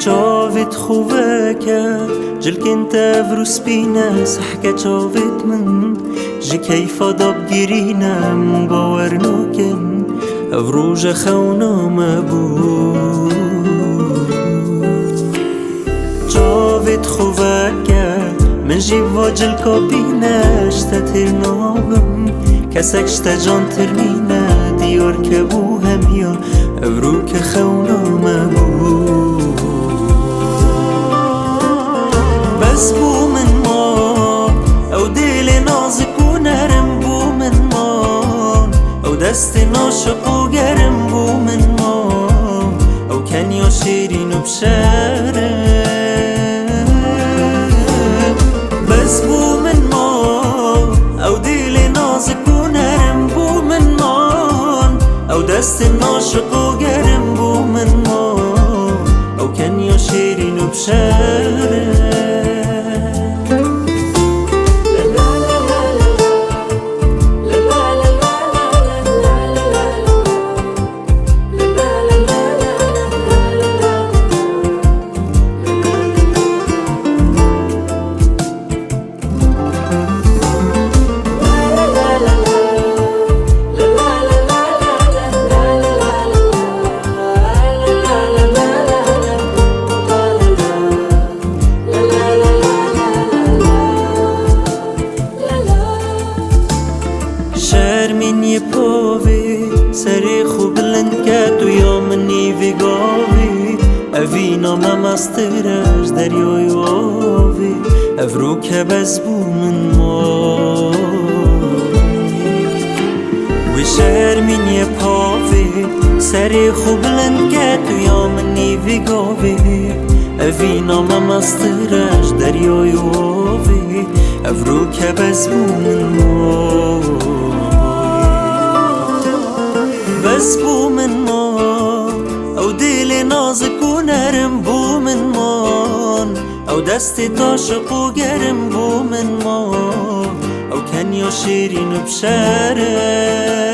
چاوت خوبه که جلکن تفروس بینه سحکه چاوت من جه کیفا داب گیرینم باور نکن افروج خونام بود چاوت خوبه که من جیوا جلکا بینه شتا ترنابم کسک شتا جان ترنینه دیار که بو همیا افرو که خونام بود بس بو من ما او دل نازک و نرم بو من ما او دست ناشق و گرم بو من ما او کنیا شیرین و بشرم بس بو من ما او دل نازک و نرم بو من ما او دست ناشق و گرم بو من ما او کنیا شیرین و بشرم شرمینی پاوی سری خوب بلند کرد و یا منی ویگاوی اوینا ممسترش دریای آوی افرو که بز بو من ما و شرمینی پاوی سری خوب بلند کرد و یا منی ویگاوی اوینا ممسترش دریای آوی افرو که بز بو من ما بس بو من ما او دل نازک و نرم بو من ما او دست تاشق و گرم بو من ما او کنیا و شیرین و بشرم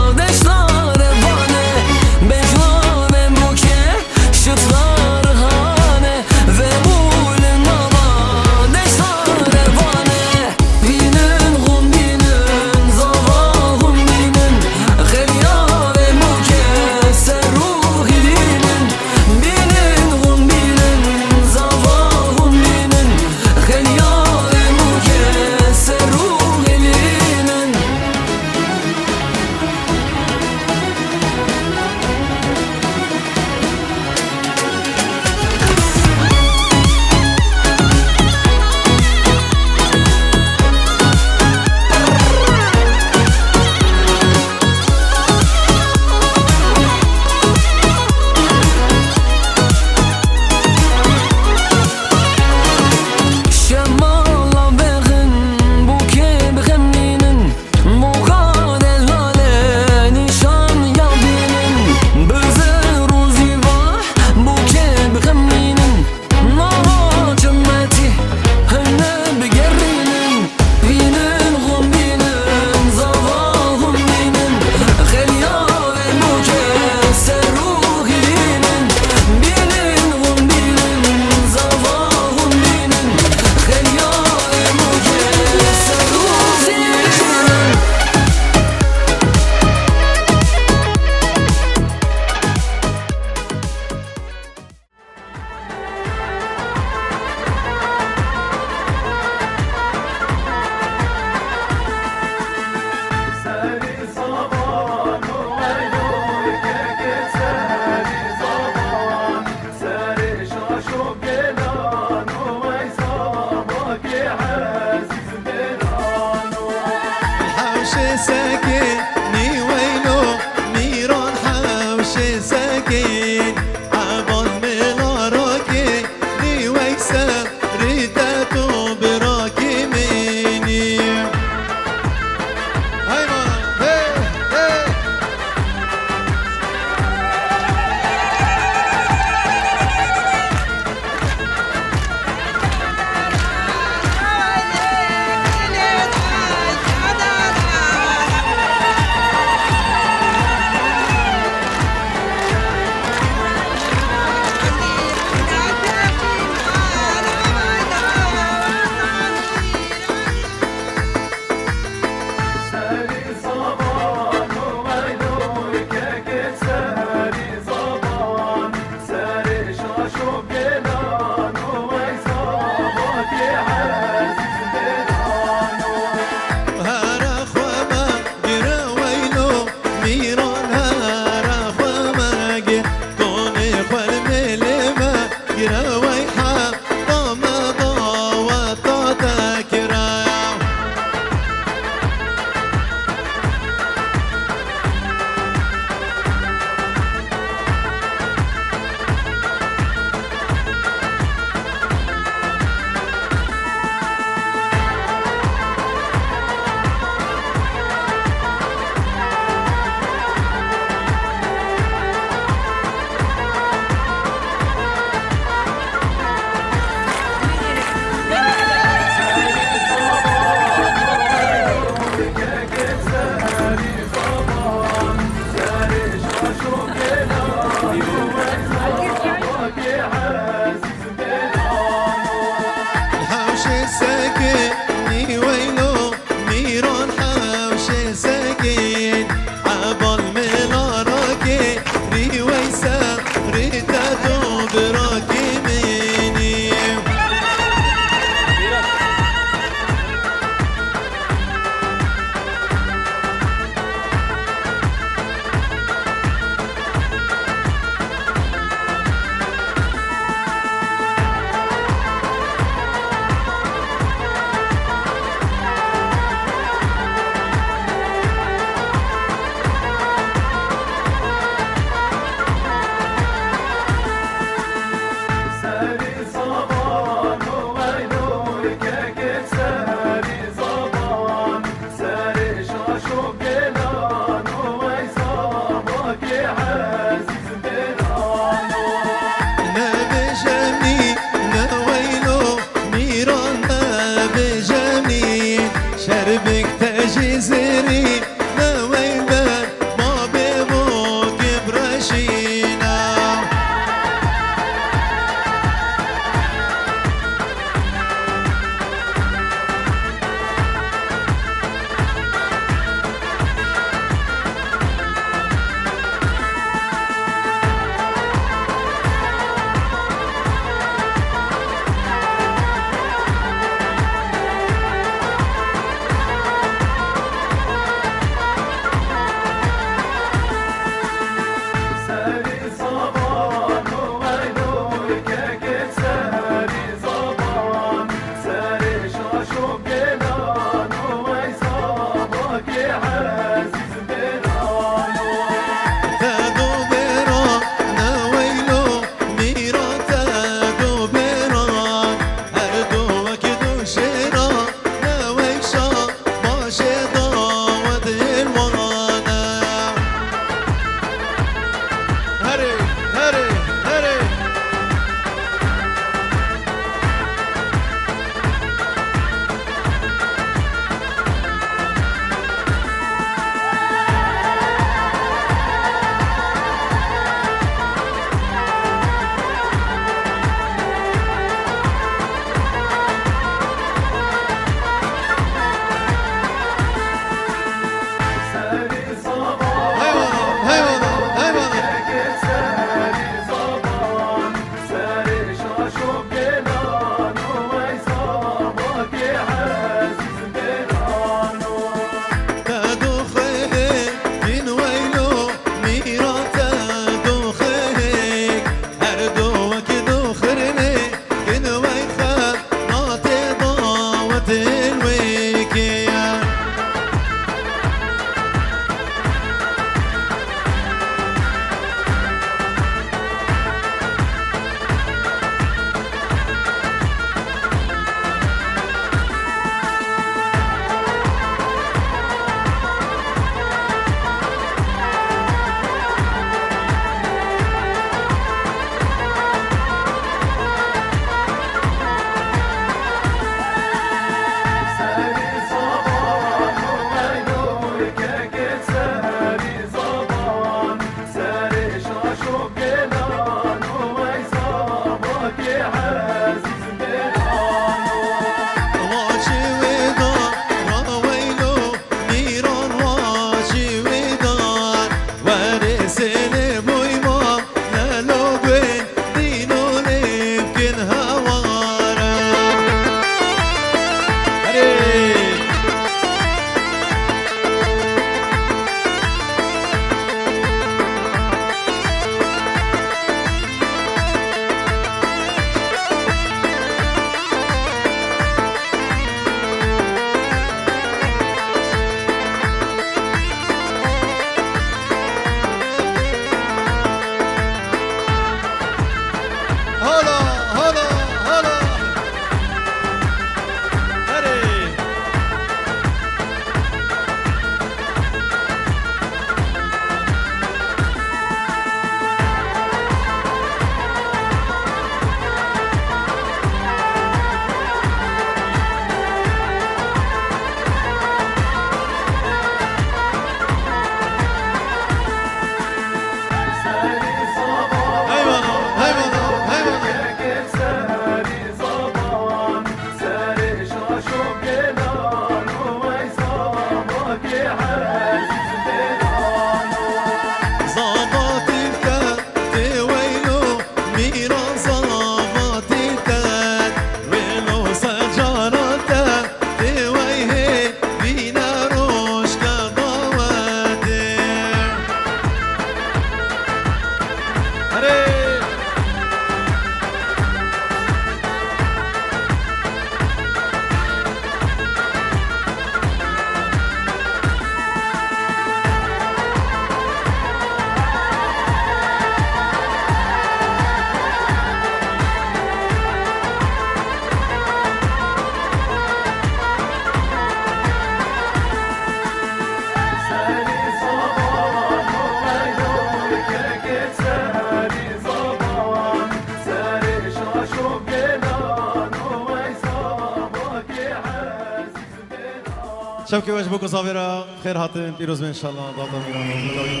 شبكة واجبكم صابرة خير هاتن بيروز ان شاء الله ضابطة ميران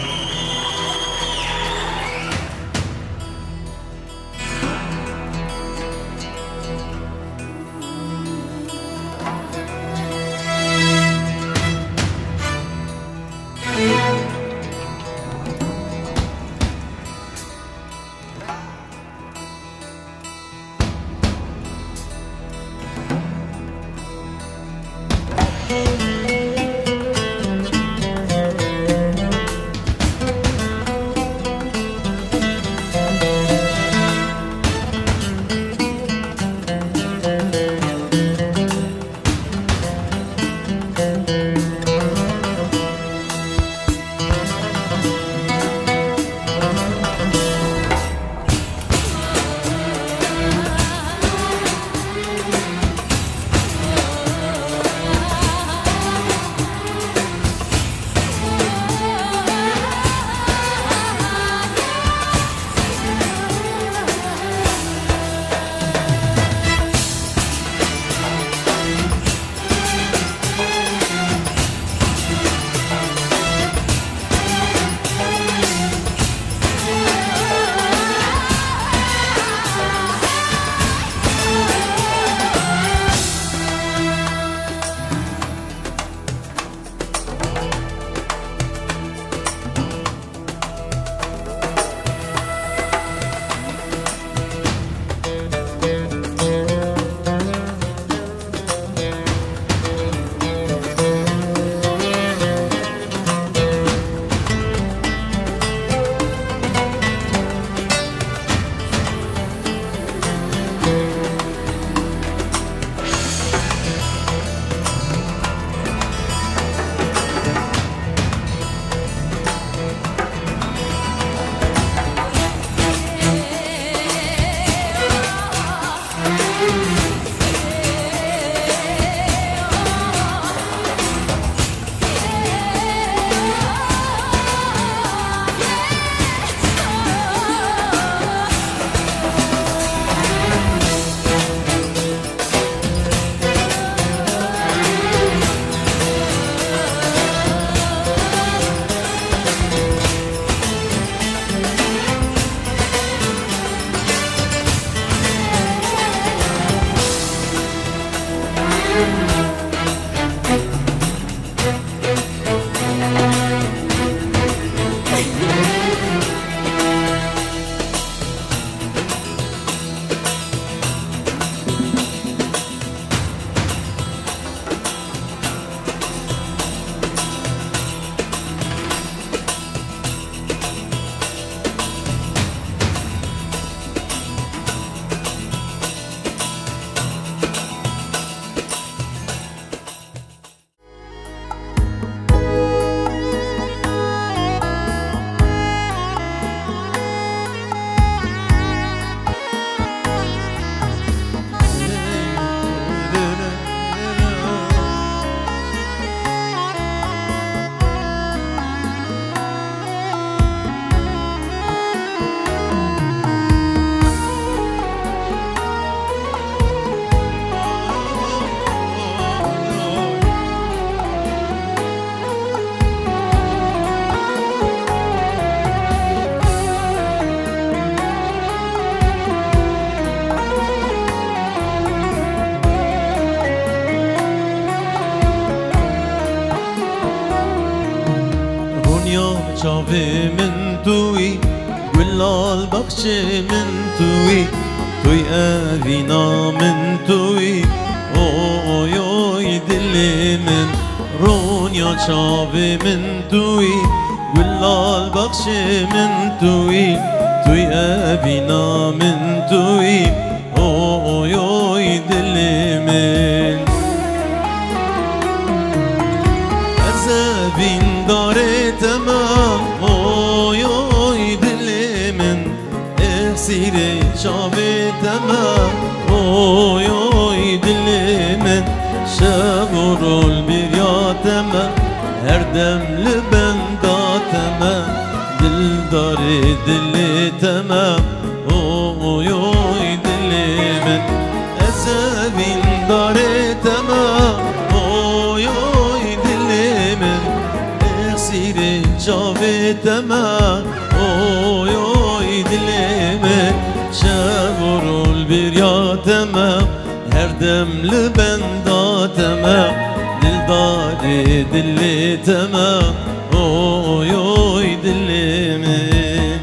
رونيا شافي من توي قلال بخش من توي توي أبينا من توي أوي أوي دلي من رونيا شافي من توي قلال بخش من توي توي أبينا من توي أوي أوي دلي من أزابين داري تمام أوي أوي دلي من اغسيري شافي تمام أوي أوي دلي من شابر البريا تمام هردم لبندا تمام دل داري دلي تمام أوي أوي دلي من أزابين داري تمام أوي أوي دلي من اغسيري شافي تمام أوي أوي دلي من شابر البريا تمام هردم لبندا تمام دل داري دلي تمام أوي أوي دلي من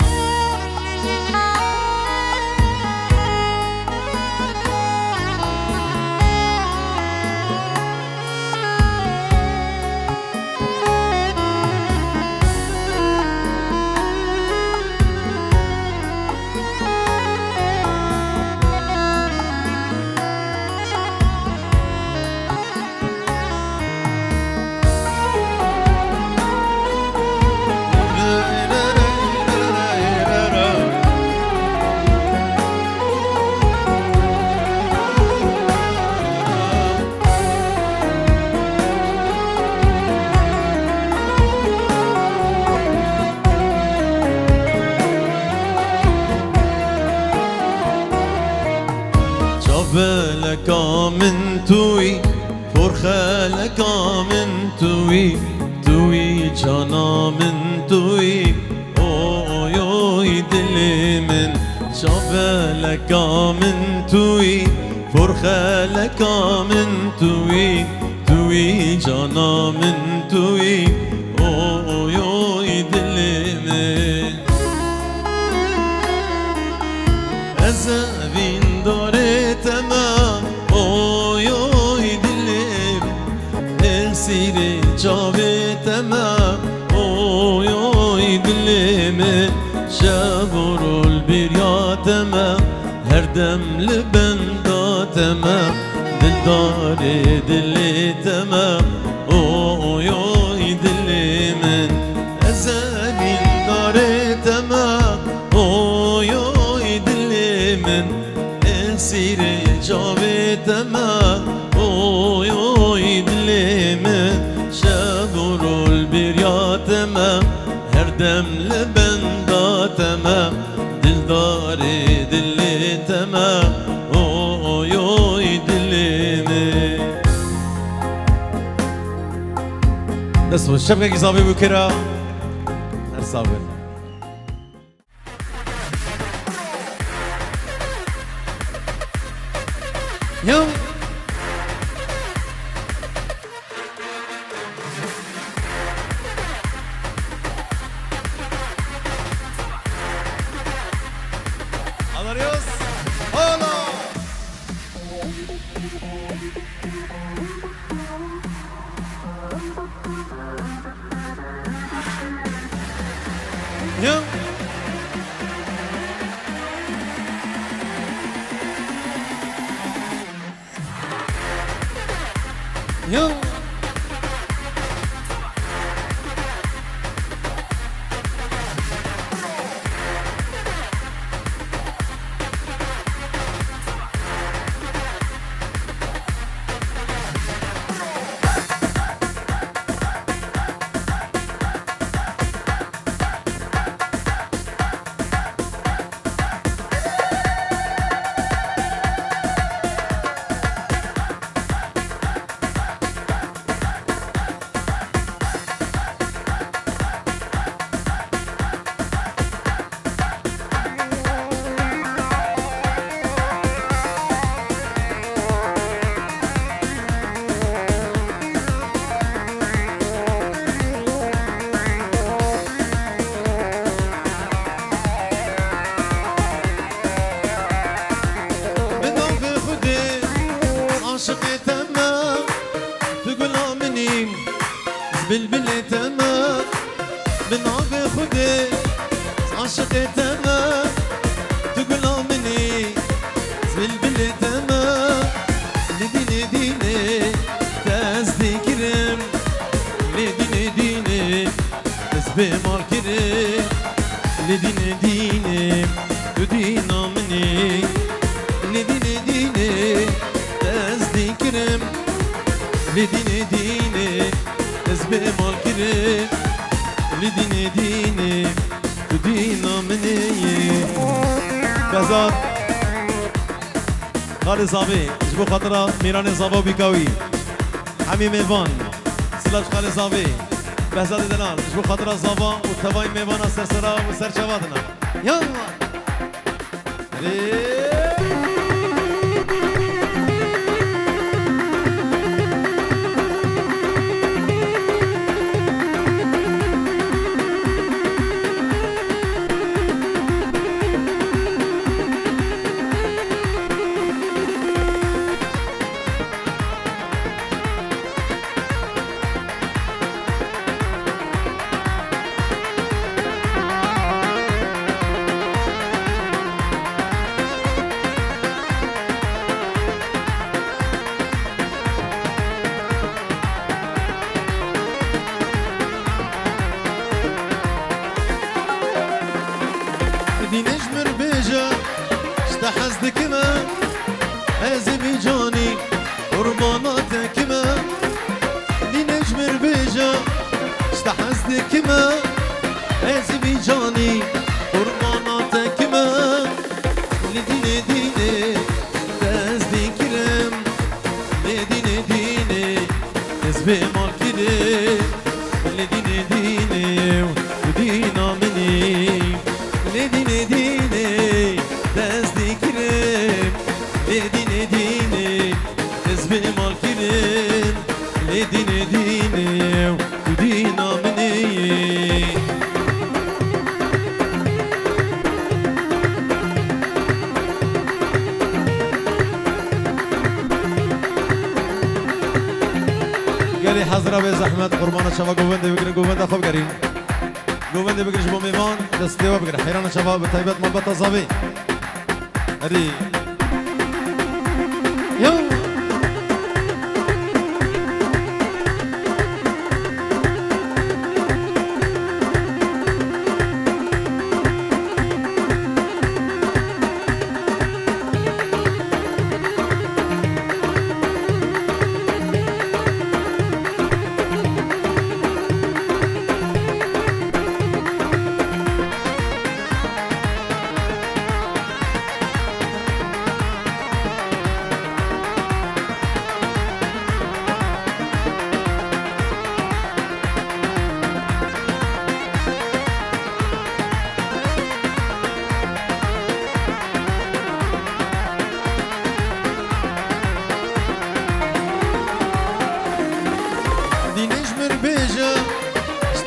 لك من توي فرخة لك من توي توي جانا من توي أوي أوي دلي من شافة لك من توي فرخة لك من توي توي جانا من توي أوي أوي دلي من أزابين داري تمام أوي أوي دلي اغسيري جابي تمام أوي أوي دلي من شابر البريا تمام هردم لبندا تمام دل داري دلي تمام أوي أوي دلي من أزابين داري تمام أوي أوي دلي من اغسيري جابي تمام أوي أوي دلي من شابر البريا تمام هردم لبندا تمام دل داري دلي تمام أوي أوي دلي من نصف الشبكة كيصابي بكرة صابر يوم Alarios, hola. Yum. Yum. بنابي خودي عاشق تمام تقول مني زبل تمام لديني ديني تذكرم لديني ديني تسبي مالكرم لديني ديني تدينا مني لديني ديني تذكرم لديني ديني تسبي مالكرم لديني ديني تدينا مني بزار خالي صابي جبو خطرة ميران صابو بيكاوي حمي ميفان سلاش خالي صابي بهزاد دلال جبو خطرة صابا والتباين ميفانا سرسرا وسر شواتنا يلا نجمر بيجا اشتحزدك ما هزمي جاني قرباناتك ما دي نجمر بيجا اشتحزدك ما هزمي جاني قرباناتك ما لديني ديني تزدكرم لديني ديني تسبي مالكرم لديني ديني ودينا مني لديني ديني تذكرم لديني ديني تسبي مالكرم لديني ديني ودينا مني قالي حضرة بزحمة قربانة شبا قوبند بقرن قوبند أخوب قرين قوبند بقرن شبا ميمان دستيوه بقرن حيران شباب بطيبات ملبطة صابي هدي يو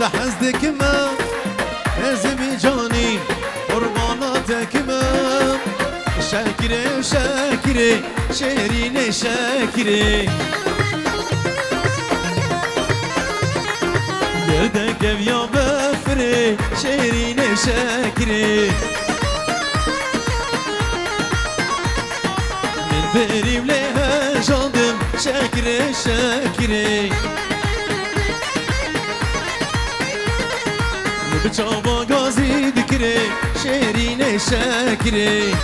تحزدك ما هزمي جاني قرباناتك ما شاكري شاكري شيرين شاكري دردك يا بفري شيرين شاكري من بريم لها جاندم شاكري شاكري بچاوا گازی دکره شیرین شکره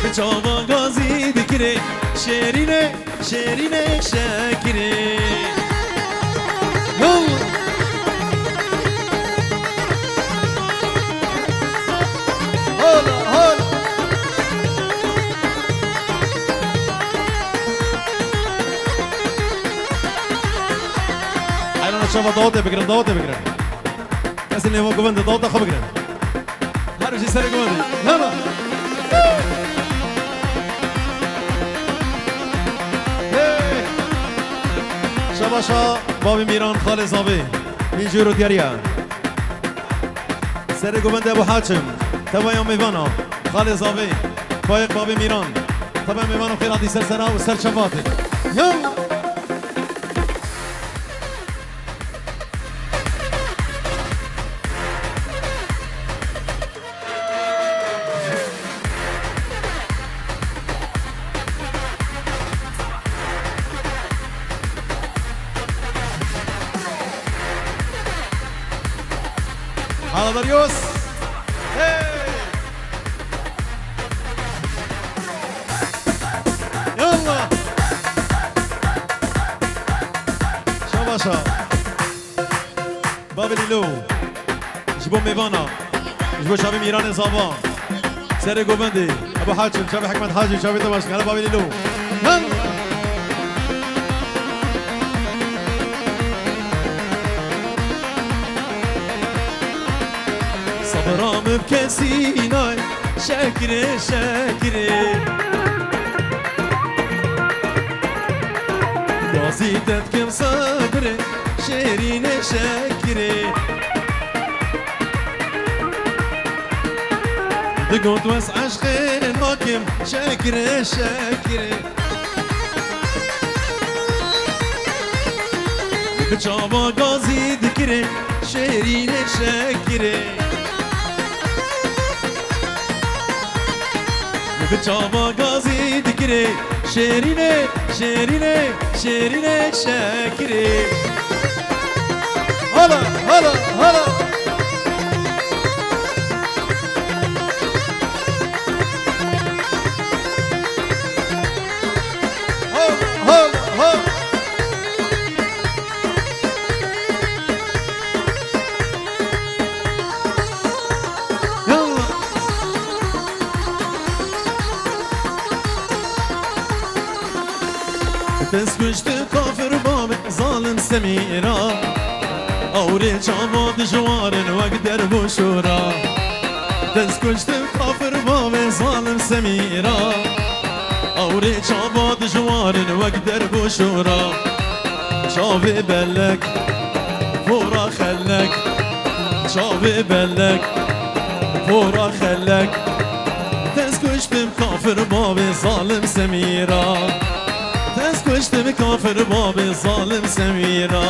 بچاوا گازی دکره شیرین شکره شوفوا ضوطة بقرن ضوطة بقرن بس اللي هو قبند ضوطة خو بقرن هارو شي سرق قبند يلا شباشا بابي ميران خالي صابي من جورو دياريا سرق قبند ابو حاتم تبا يوم ميفانا خالي صابي فايق بابي ميران تبا ميفانا خيراتي سرسرا وسر شفاتي يلا حالا داریوس يلا شباشا باب لیلو جبو میوانا جبو شبی میران زابان سر گوبندی ابو حاجم شبی حکمت حاجی شبی تماش کنه باب لیلو يلا صبرام بكسيناي شاكري شاكري قصيدتكم صبري شيرين شاكري دقوت وس عشقين هاكم شاكري شاكري بجابا قازي ذكري شيرين شاكري بجابا قازي ذكري شيرين شيرين شيرين شاكري هلا هلا هلا تسكشت كافر باب ظالم سميرا أوري جابا دجوار وقدر بشورا تسكشت كافر باب ظالم سميرا أوري جابا دجوار وقدر بشورا شافي بلك فورا خلك شافي بلك فورا خلك تسكشت كافر باب ظالم سميرا تسكشت كافر باب ظالم سميرا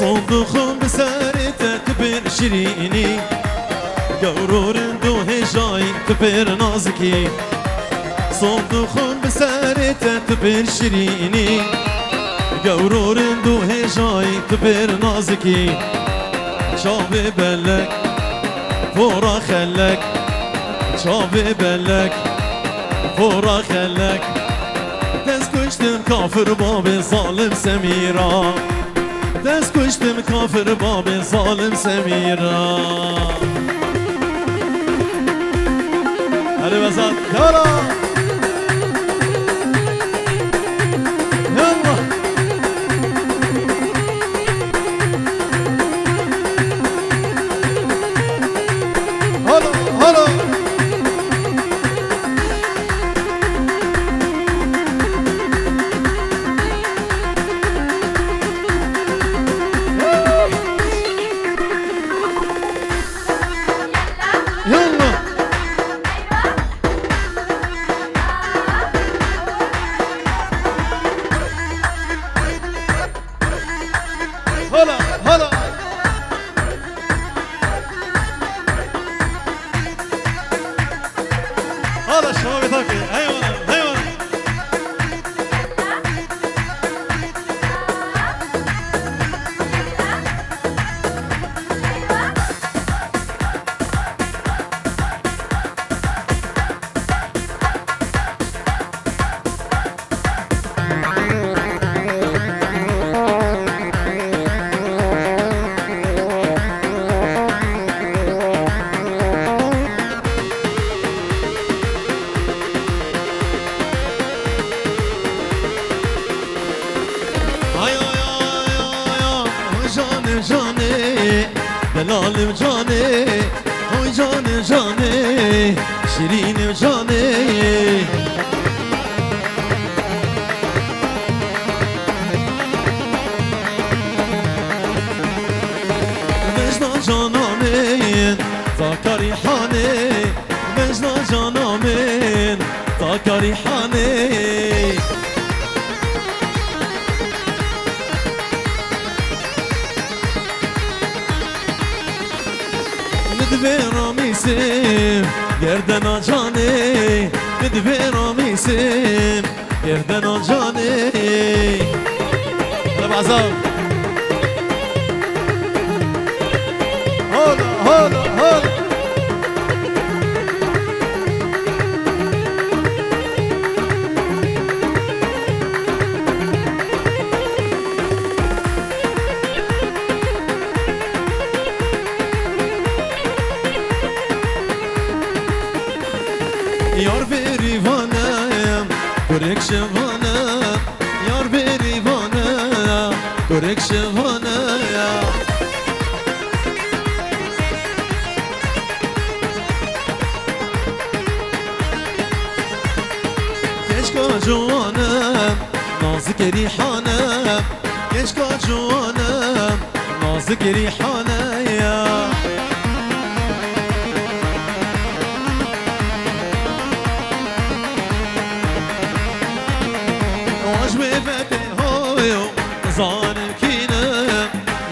صندوق بسارته كبر شيريني قورور دو هجاي كبر نازكي صندوق بسارته كبر شيريني قورور دو هجاي كبر نازكي شافي بلك فورا خلك شافي بلك فورا خلك تسكشتم كافر باب ظالم سميرا تسكشتم كافر باب ظالم سميرا هلا بسات يلا يلا هلا هلا هلا هلا هلا شباب يطاقي ايوه ايوه دلالم جاني اوي جاني جاني شيرين جاني ريحاني مجنى جانا من طاك ريحاني ندبي راميسم گردنا جاني ندبي راميسم گردنا جاني هلا بعزام هلا هلا هلا Yar berivanım, kurek şevanım. Yar berivanım, kurek şevanım. Keşke canım, nazik rihanım. Keşke canım, nazik rihanım. ظالم كينا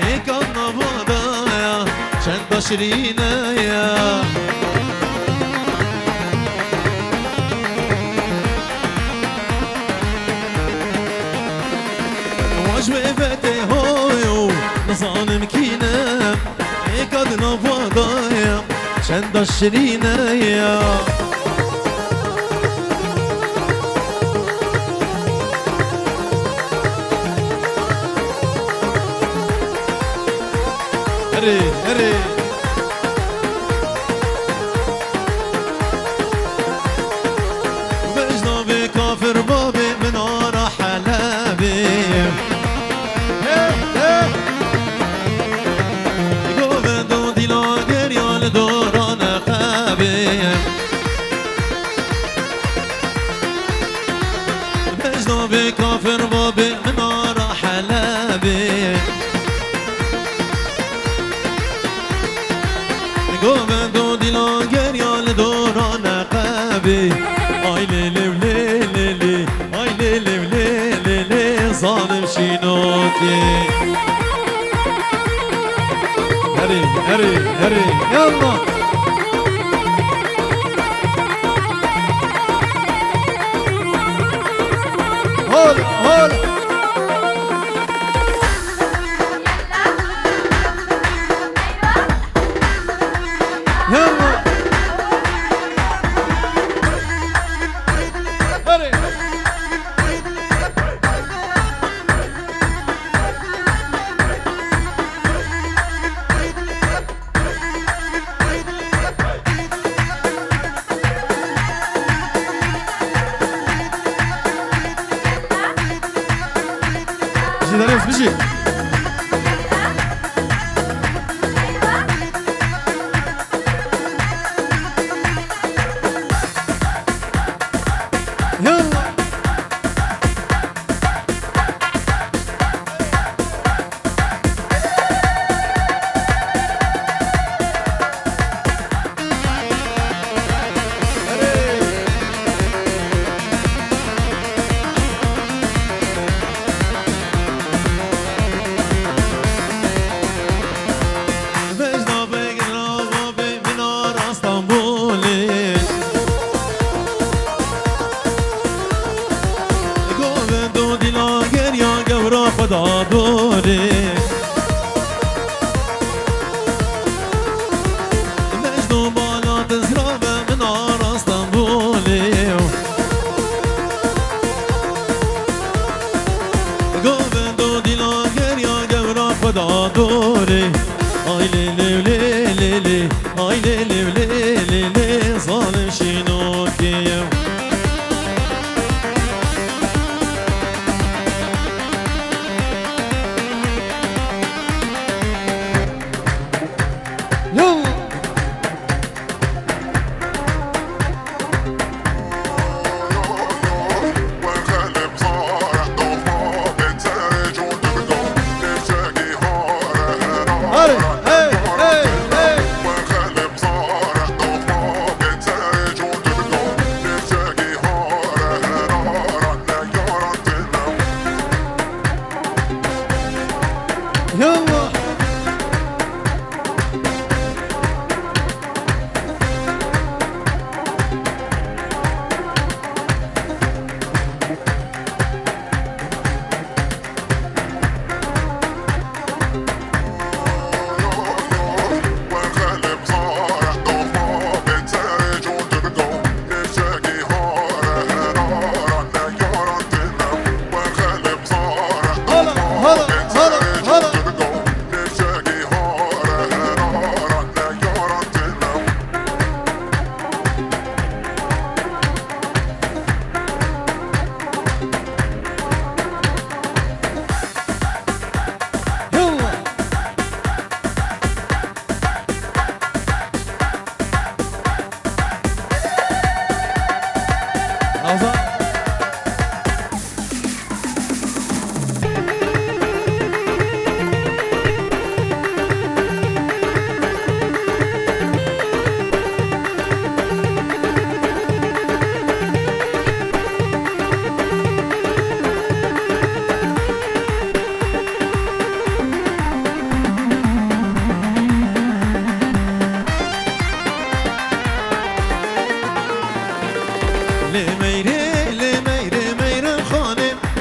هيك النبضايا شد شرينا يا وجبتي هويو ظالم كينا هيك النبضايا شد شرينا يا هري هري بجنا بكافر بابي من ورا حلابي يقول دودي لاقر يا لدوران خابي بجنا بكافر بابي من ورا حلابي گوه دو دیلا گریال دوران قبی آی لیلی لیلی لی آی لیلی لیلی لی ظالم شینوکی هری هری هری یالله هول هول Darıs bir şey. خدا دوری مجنون بالا تزراب من آراستم بولی گوه دو دیلا گریا گورا خدا دوری آی لیلی لیلی لی آی لیلی لیلی لی ظالم شینوکیم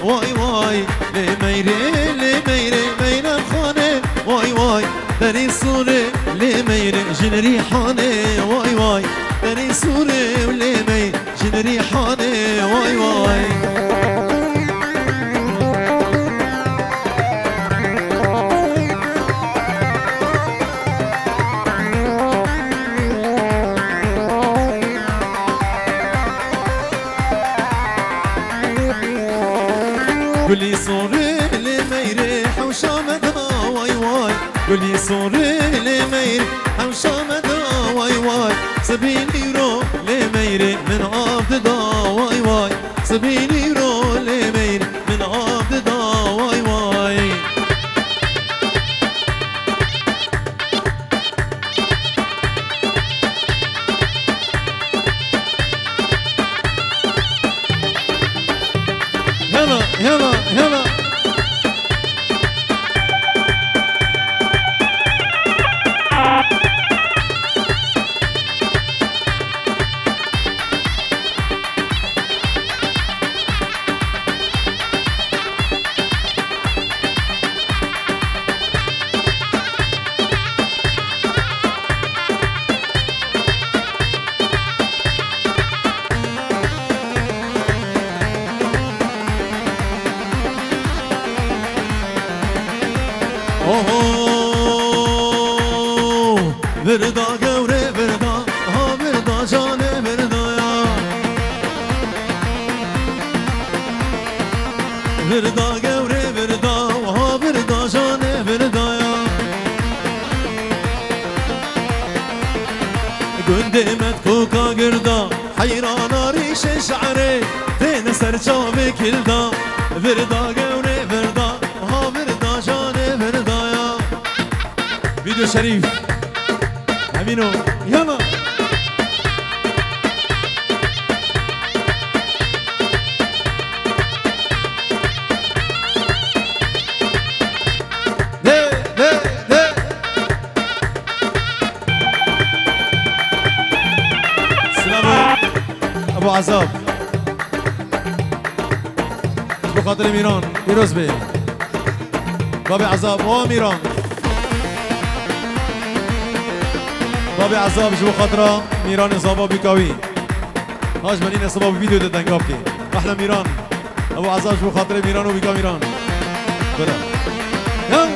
وای وای لمیره لمیره میرم خانه وای وای دری سوره لمیره جن ریحانه وای وای دری سوره لمی جن ریحانه وای وای قولي صوري لميري حوشا مدنا واي واي قولي صوري لميري حوشا مدنا واي واي سبيني رو لميري من عبد دا واي واي سبيني رو لميري من عبد دا واي واي يلا يلا يلا بردا گوره بردا ها بردا جانه بردا یا بردا گوره بردا ها بردا جانه بردا یا قدمت کوکا گردا حیرانا ریش شعره دین سر چاوی کلدا بردا گوره بردا ها بردا جانه بردا یا ویدیو شریف امینو یالا ده ده ده سلام ابو عذاب بخاطر میران پیروز بی بابی عذاب و میران بابی عذاب جو خاطره میران زابا بیکاوی هاش منین سبب ویدیو دادن گفتی احلى میران ابو عذاب جو خاطره میران و بیکا میران بله هم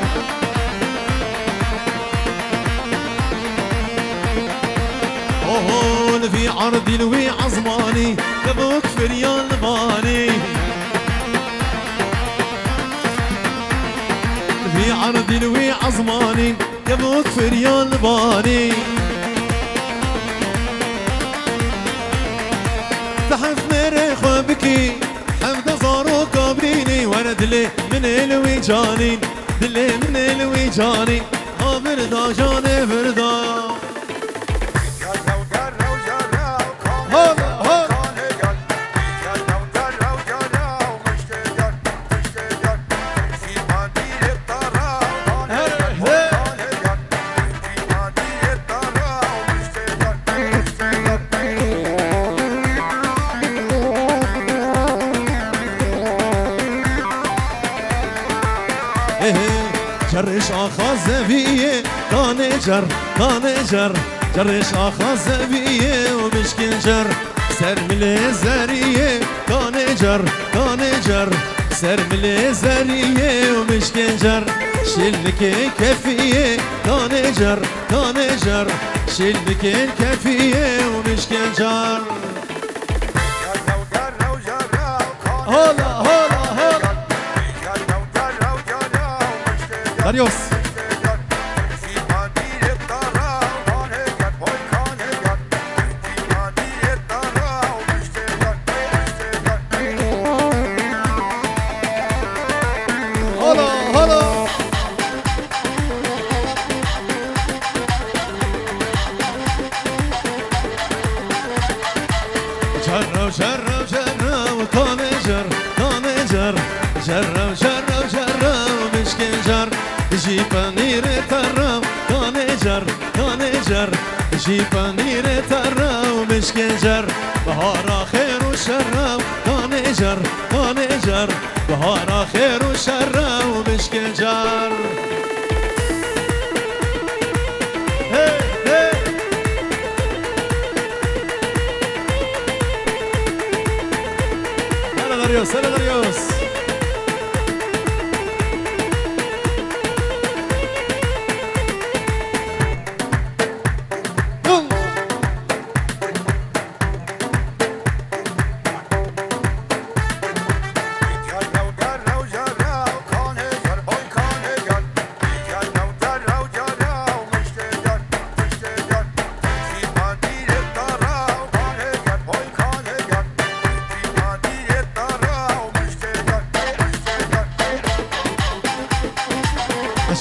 اوه في عرضي لوي عظماني لبوك فريان باني في عرضي لوي عظماني يبوك فريان باني تحف مريخ بكي حمد زارو كابريني وانا دلي من الوي جاني دلي من الوي جاني بردا جاني بردا هلا هلا جرش آخا زویه کانجر کانجر جرش آخا زویه و مشکل جر سر مل زریه کانجر کانجر سر مل زریه و مشکل جر شلک کفیه کانجر کانجر شلک کفیه و مشکل جر هلا هلا هلا Adiós. Hola, hola. جرب جرب جرب كانجر كانجر جرب جرب جرب مشكل جر جيبانير ترى كانجر كانجر جيبانير ترى ومشكل جر بهار خير وشر كانجر كانجر بهار بهارا خير وشر ومشكل جار هلا دريوس هلا دريوس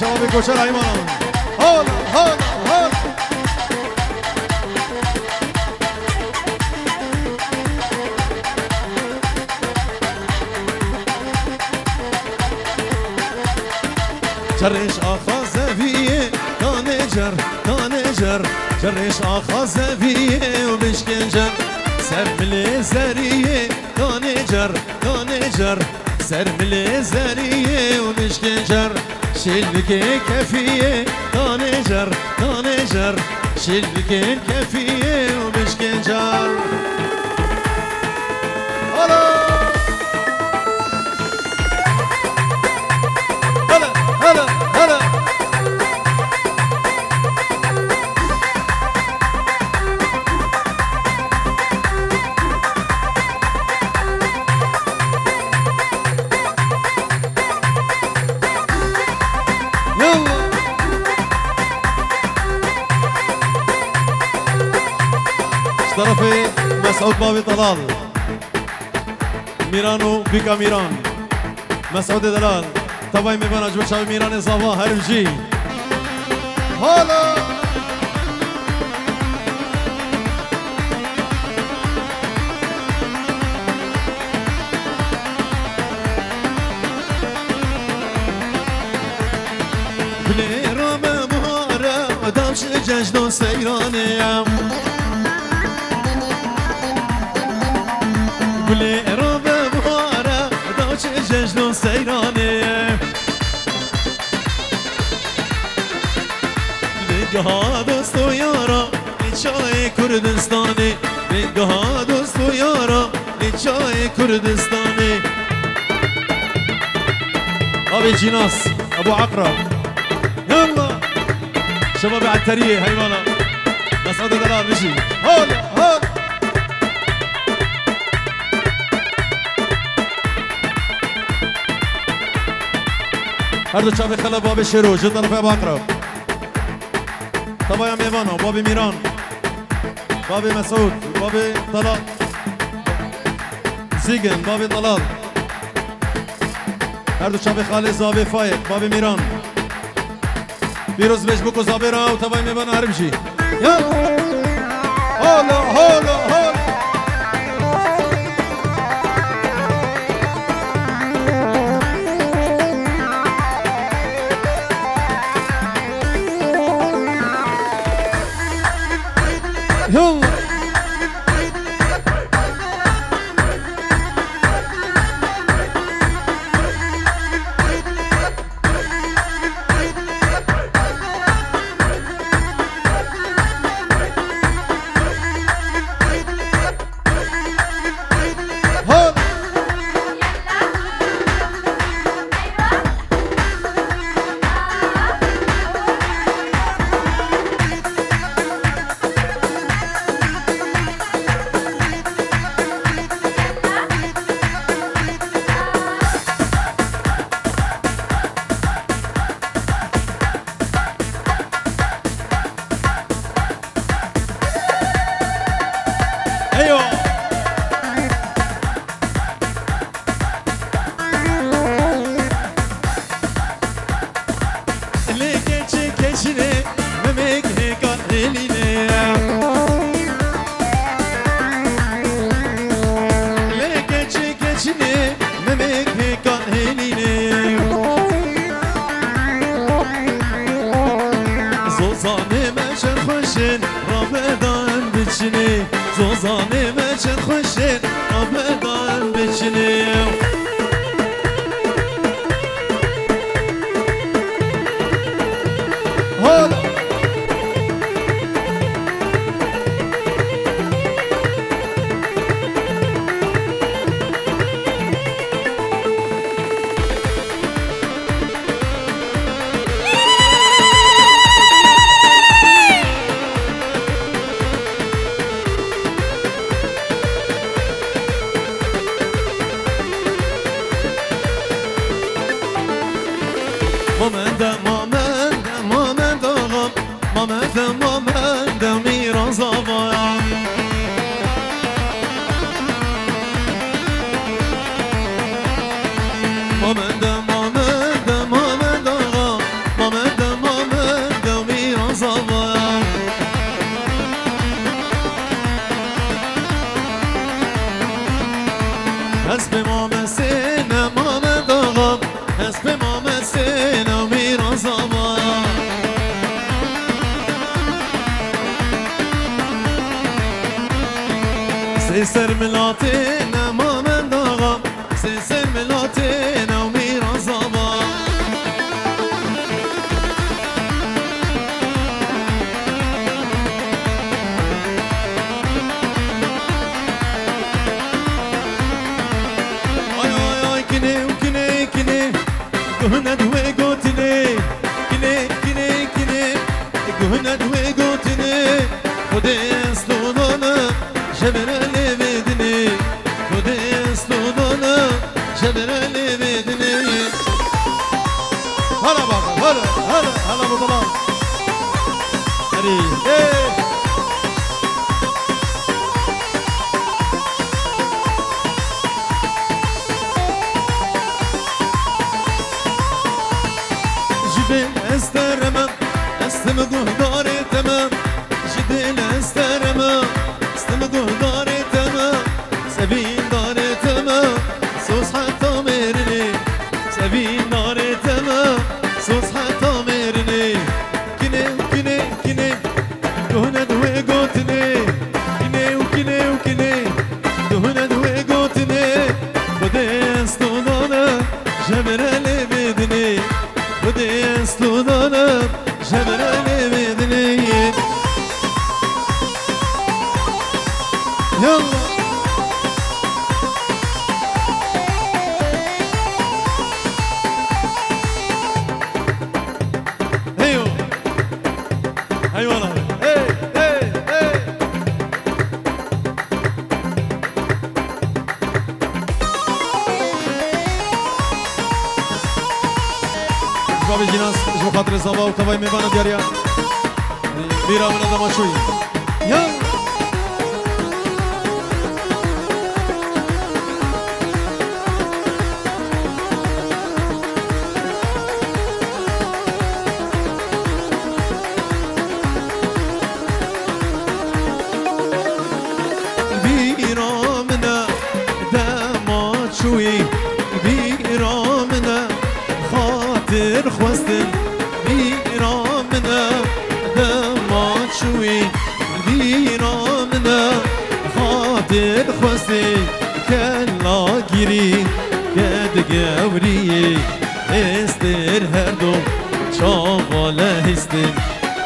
شباب كوشر ايمن هولا هولا هولا جرش آخا زفیه تانجر تانجر جرش آخا زفیه و بشکنجر سر مل زریه تانجر تانجر سر مل زریه و بشکنجر شلك كفيه تانجر تانجر شلك كفيه ومشكنجر هلا هلا هلا هلا طرفي مسعود بابي طلال ميرانو بيكا ميران مسعود دلال طبعا ميبان اجمل شعبي ميران صباح هرمجي هلا بلي رامي مهارة ودامش ججنو سيراني بلي رابع بهارة داش ججنو سيراني لقها دوستو يارا لچای کردستانی لقها دوستو یارا لچای کردستانی ابي جيناس ابو عقرب يلا شباب عتريه هيمنه مسعود دلال بيجي هلا هلا هر دو چاپ خلا باب شروع جد طرف ابو عقرب طبعا ميمانو باب ميران باب مسعود باب طلال زيگن باب طلال هر دو چاپ خاله زابه فايق باب ميران بيروز بيش بوكو زابيرا وطبعا ميمانو هرمشي يلا هلا هلا هلا يلا زوزاني مجد خوشين أبدان بچني مامنده میران زاوا مامنده میران زاوا حسب مام سینه مامنده آقا حسب مام سینه میران زاوا سر ملاتنا ما من داغم سر ملاتنا و میران زاوا آی آی آی کنه و کنه کنه گهنه دوه گوتنه کنه کنه کنه گهنه دوه گوتنه خود استودانه جبرالي بدني خدي اسطوانة جبرالي بدني هلا بابا هلا ابو طلال هري جبل استرمم استمقه داري تمام جبل استرمم استمقه داري تمام سبين داري تمام سوس حتى ميرني سبين داري تمام سوس حتى ميرني كني كني كني دهنا دوي قوتني كني وكني وكني دهنا دوي قوتني خدي استودانا جبرالي بدني خدي استودانا جبرالي بدني يلا ايوه ايوه والله اي شباب جناس جو خاطر الصبا وتباي ميبانا دياريا بيرا من هذا ما شوي يلا بیرامنا خاطر خواستن بیرامنا دمات شوی بیرامنا خاطر خواستن کلا گیری گد گوری استر هر دو چاواله هستن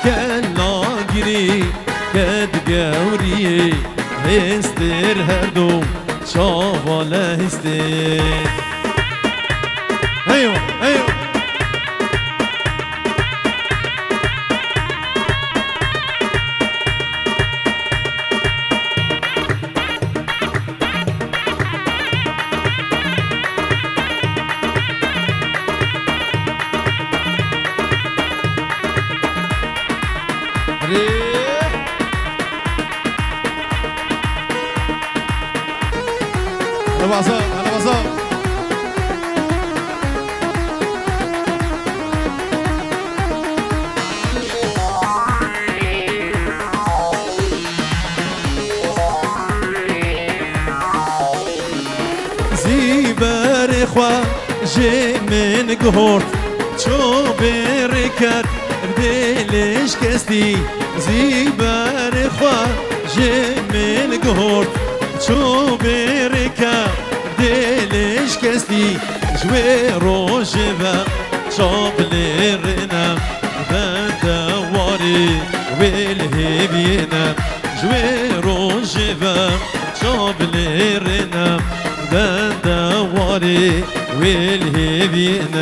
کلا گیری گد گوری استر هر دو چاواله هستن ايوه ايوه هلا بازار هلا بازار زیبر خوا جمن گهورت چو برکت دلش کستی زیبر خوا جمن گهورت چو برکت دلش کستی جوی روژه و چابل رنم بندواری والهبینم جوی روژه و چابل رنم بندواری والهبینم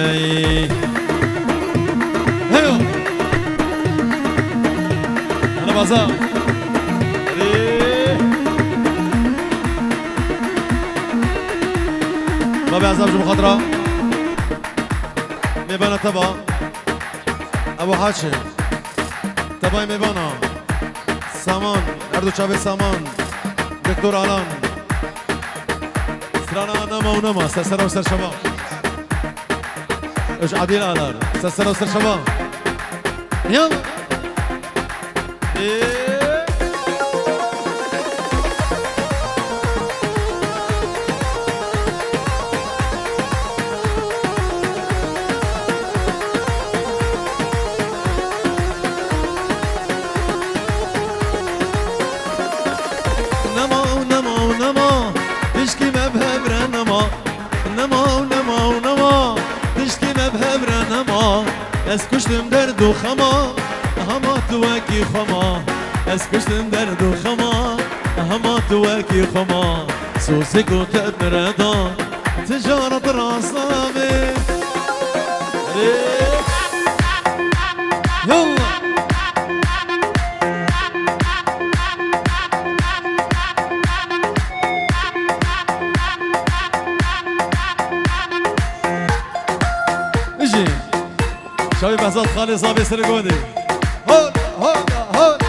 هیو انا بازار بابي عزام جو مخاطرة ميبانا تبا ابو حاشم تبای میبانا سامان اردو چاوی سامان دکتور آلان سرانا نما و نما سرسرا و سر شبا اش عدیل آلار سرسرا و سر شبا يلا نما تشكي مبهبر نما نما تشكي مبهبر نما اسكشتم درد و خما هما تواكي خما اسكشتم درد و خما هما تواكي خما سوسك و تبردا تجارة راسامي يلا شاوی بزاد خالی صابی سرگودی هون هون هون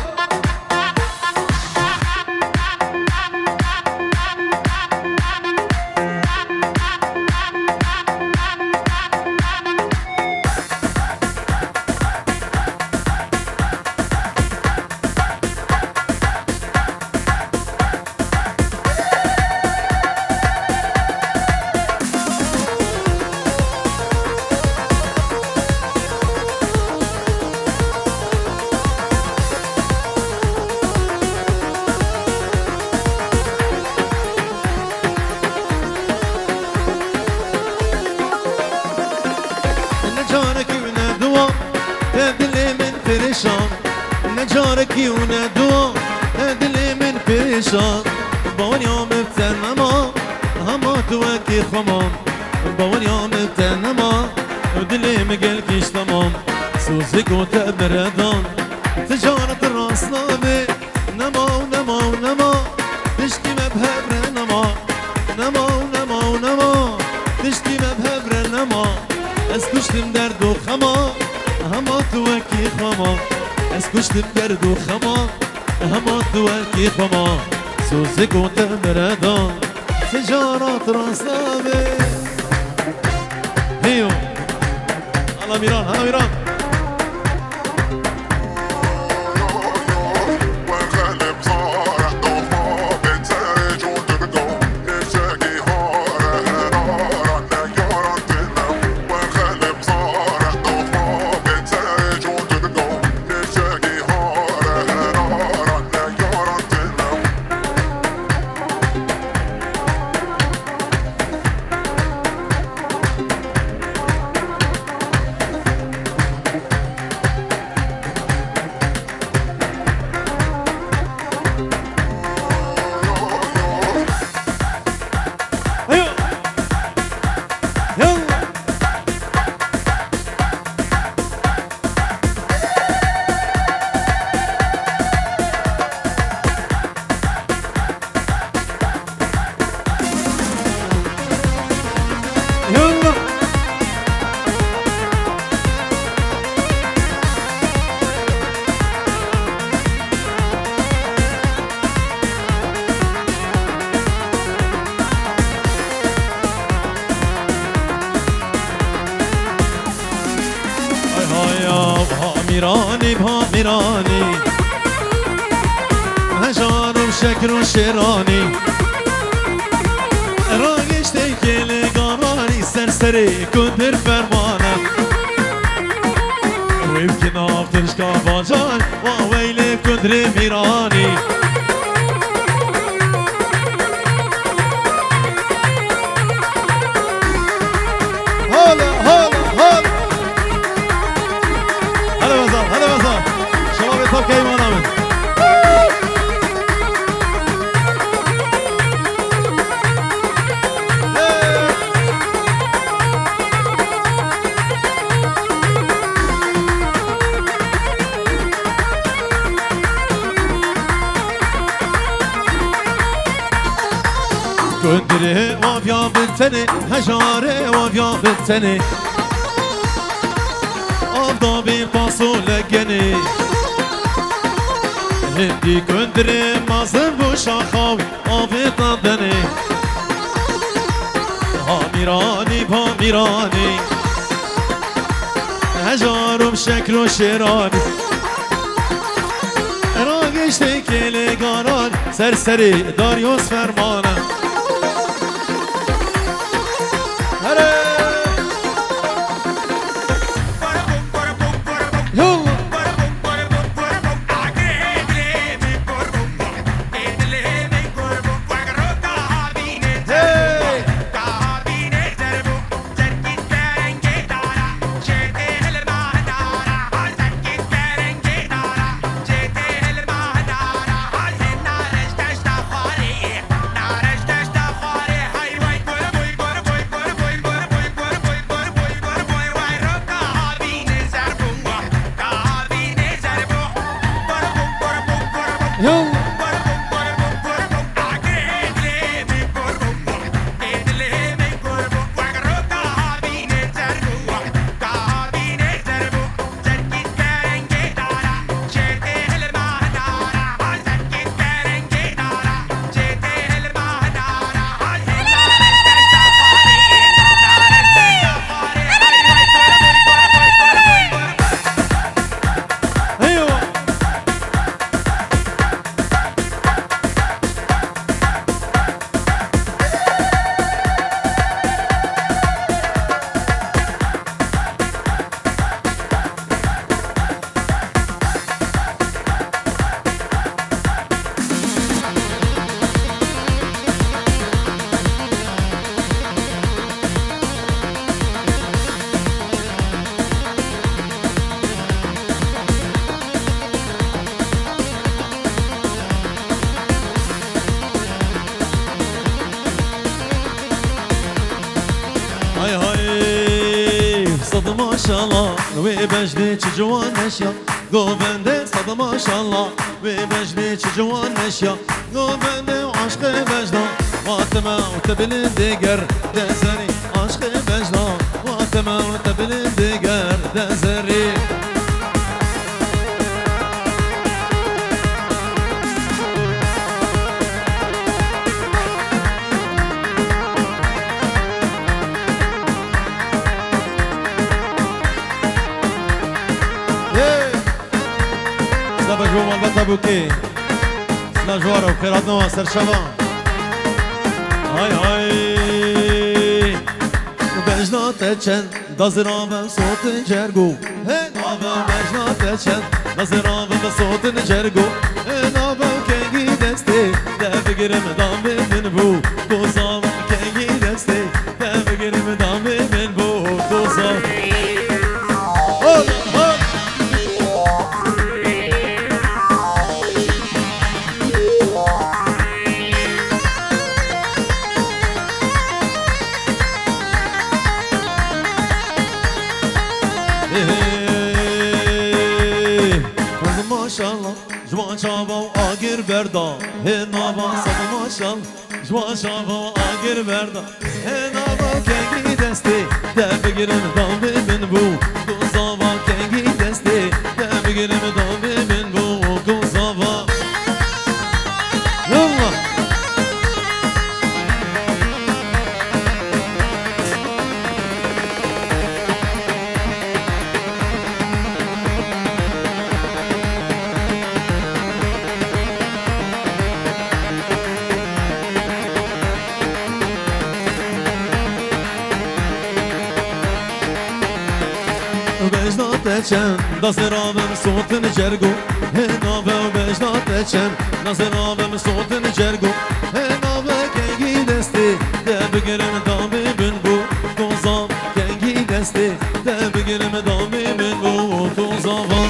نجارك وندوا دلي من بريشان باون يوم بتنما هما تواكي خمام باون يوم بتنما ودلي مقلكيش تمام سوزك وتبردان تجارة الراس نامي نما تشتي مبهبر نما تشتي مبهبر نما اسكشتم درد وخما هما تواكي خمام اسكشتم درد وخما هما تواكي خما سوزك وتبردان تجارة راس نامي هيو هلا ميران هلا ميران میرانی هجار و شکر و شیرانی راگشته گل گارانی سرسری کندر فرمانه ویب کناب ترشکا باجان و ویل کندر میرانی طب كيما نعمل كندري وفيا بالتني هجاري وفيا بالتني Avda bir paso legeni Hindi köndürüm mazım bu şahav Afetan deni Hamirani pamirani Hecarum şekro şerani Era geçti kele garan Serseri Darius fermana Hele Yolla Yolla Hay hay sadı maşallah ve bejdi çicuan neşya Govende sadı maşallah ve bejdi çicuan neşya Govende aşkı vecda Vatema utebili diger dezeri Aşkı vecda Vatema utebili diger dezeri بجو من بطبوكي سنا جوارو خيرات نوا سرشبان هاي هاي بجنا تچن دازران و صوت جرگو نابا بجنا تچن دازران و صوت جرگو نابا کنگی دسته ده بگیرم دام من بو دوزام کنگی دسته ده بگیرم دام من بو دوزام Maşallah, jwan çava agir berda, he nava sad maşallah, jwan çava agir berda, he nava kengi deste, de begirim dambe min bu, kuzava kengi deste, de begirim dambe min bu, kuzava. Yallah. Teçen, dazerabem soğutun cergo He nabe vecda teçen, dazerabem soğutun cergo He nabe kengi desti, de begirim dami bin bu Tozam kengi desti, de begirim dami bin bu Tozava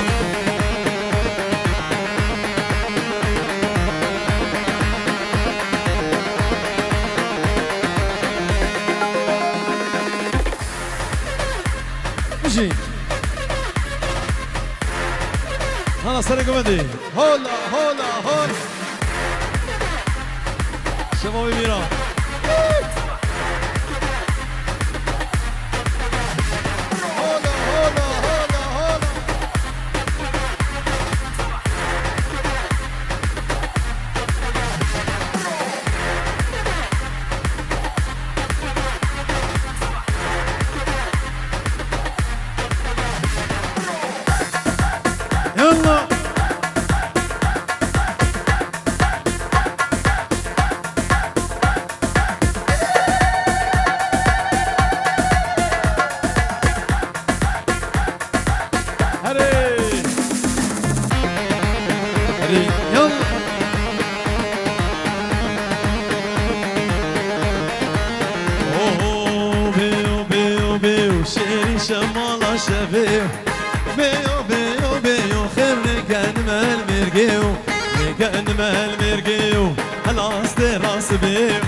Müzik Hala sana gömedi. Hola, hola, hola. Şema bir mira. Hola, hola, hola, hola. يلا شمالا شفيو بيو بيو بيو خير كان مال مرقيو كان مال مرقيو هلاس راس بيو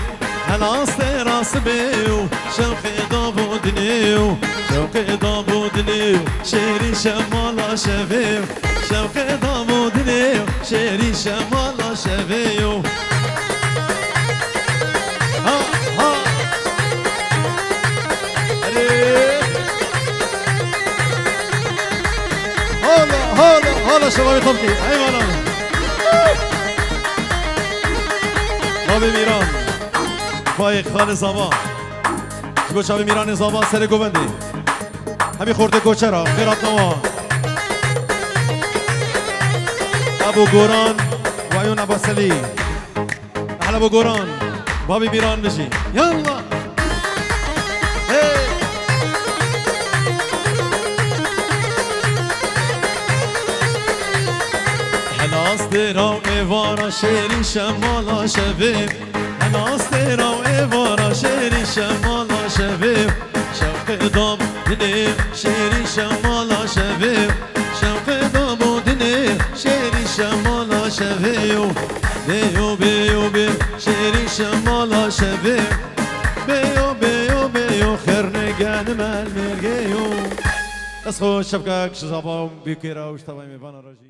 هلاس راس بيو شوقي ضابو دنيو شوقي ضابو دنيو شيري شمالا شفيو شوقي ضابو دنيو شيري شمالا شفيو ها ها هلا شبابي طبقي ايمانا شبابي میران فایق خال زبان شباب شبابی میران زبان سر گوبندی همین خورده کوچه را خیرات نوا ابو گوران و عیون عباسلی احل ابو گوران بابی میران بشی یلا ناسترا و ایوارا شیری شمالا شویم ناسترا و ایوارا شیری شمالا شویم شوق دام دنیم شیری شمالا شویم شوق دام دنیم شیری شمالا شویم بیو بیو بیو شیری شمالا شویم بیو بیو بیو خیر نگن من مرگیو از خوش شبکه کش زبان بیکیره وش تبایی میبانه راجی